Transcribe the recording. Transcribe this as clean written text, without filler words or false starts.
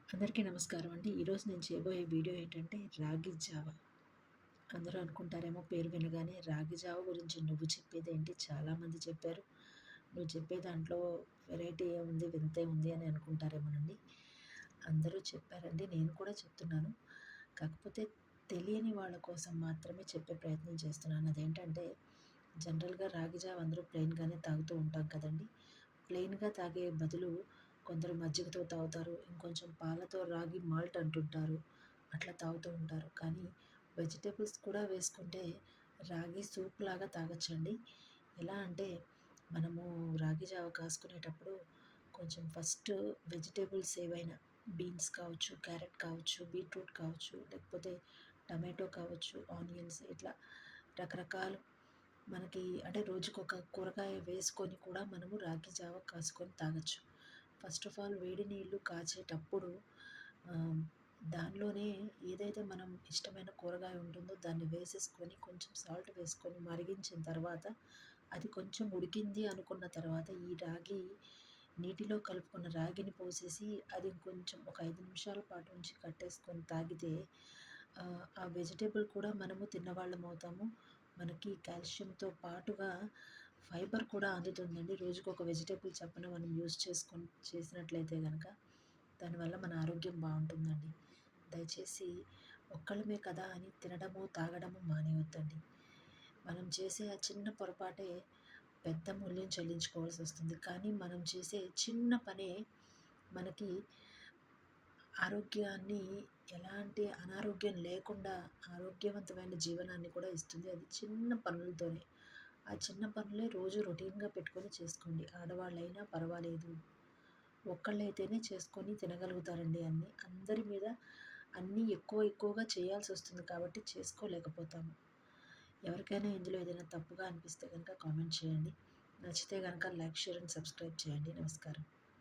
అందరికీ నమస్కారం అండి. ఈరోజు నేను చేయబోయే వీడియో ఏంటంటే రాగి జావ. అందరూ అనుకుంటారేమో పేరు వినగానే రాగి జావ గురించి నువ్వు చెప్పేదేంటి? చాలామంది చెప్పారు. నువ్వు చెప్పే దాంట్లో వెరైటీ ఏముంది? వింతే ఉంది అని అనుకుంటారేమోనండి. అందరూ చెప్పారండి. నేను కూడా చెప్తున్నాను. కాకపోతే తెలియని వాళ్ళ కోసం మాత్రమే చెప్పే ప్రయత్నం చేస్తున్నాను. అదేంటంటే జనరల్‌గా రాగి జావ అందరూ ప్లెయిన్‌గానే తాగుతూ ఉంటాం కదండీ! ప్లెయిన్‌గా తాగే బదులు కొందరు మజ్జిగతో తాగుతారు. ఇంకొంచెం పాలతో రాగి మాల్ట్ అంటుంటారు. అట్లా తాగుతూ ఉంటారు. కానీ వెజిటబుల్స్ కూడా వేసుకుంటే రాగి సూప్ లాగా తాగొచ్చండి. ఎలా అంటే మనము రాగి జావ కాసుకునేటప్పుడు కొంచెం ఫస్ట్ వెజిటబుల్స్ ఏవైనా బీన్స్ కావచ్చు, క్యారెట్ కావచ్చు, బీట్రూట్ కావచ్చు, లేకపోతే టమాటో కావచ్చు, ఆనియన్స్ ఇట్లా రకరకాలు మనకి అంటే రోజుకొక కూరగాయ వేసుకొని కూడా మనము రాగి జావ కాసుకొని తాగొచ్చు. ఫస్ట్ ఆఫ్ ఆల్ వేడి నీళ్ళు కాచేటప్పుడు ఆహ్, దానిలోనే ఏదైతే మనం ఇష్టమైన కూరగాయ ఉంటుందో దాన్ని వేసేసుకొని కొంచెం సాల్ట్ వేసుకొని మరిగించిన తర్వాత అది కొంచెం ఉడికింది అనుకున్న తర్వాత ఈ రాగి నీటిలో కలుపుకున్న రాగిని పోసేసి అది ఇంకొంచెం ఒక 5 నిమిషాల పాటు ఉంచి కట్టేసుకొని తాగితే ఆ వెజిటబుల్ కూడా మనము తిన్నవాళ్ళమవుతాము. మనకి కాల్షియంతో పాటుగా ఫైబర్ కూడా అందుతుందండి. రోజుకొక వెజిటబుల్ చప్పున మనం యూజ్ చేసుకొని చేసినట్లయితే గనక దానివల్ల మన ఆరోగ్యం బావుంటుందండి. దయచేసి ఒక్కళ్ళమే కదా అని తినడము, తాగడము మానేయొద్దండి. మనం చేసే ఆ చిన్న పొరపాటే పెద్ద మూల్యం చెల్లించుకోవాల్సొస్తుంది. కానీ మనం చేసే చిన్న పనే మనకి ఆరోగ్యాన్ని ఎలాంటి అనారోగ్యం లేకుండా ఆరోగ్యవంతమైన జీవనాన్ని కూడా ఇస్తుంది. అది చిన్న పనులతోనే. ఆ చిన్న పనులే రోజు రొటీన్‌గా పెట్టుకొని చేసుకోండి. ఆడవాళ్ళైనా పర్వాలేదు. ఒక్కళ్ళైతేనే చేసుకొని తినగలుగుతారండి అన్నీ. అందరి మీద అన్నీ ఎక్కువగా చేయాల్సొస్తుంది కాబట్టి చేసుకోలేకపోతాము. ఎవరికైనా ఇందులో ఏదైనా తప్పుగా అనిపిస్తే గనక కామెంట్ చేయండి. నచ్చితే గనక లైక్, షేర్ అండ్ సబ్స్క్రైబ్ చేయండి. నమస్కారం.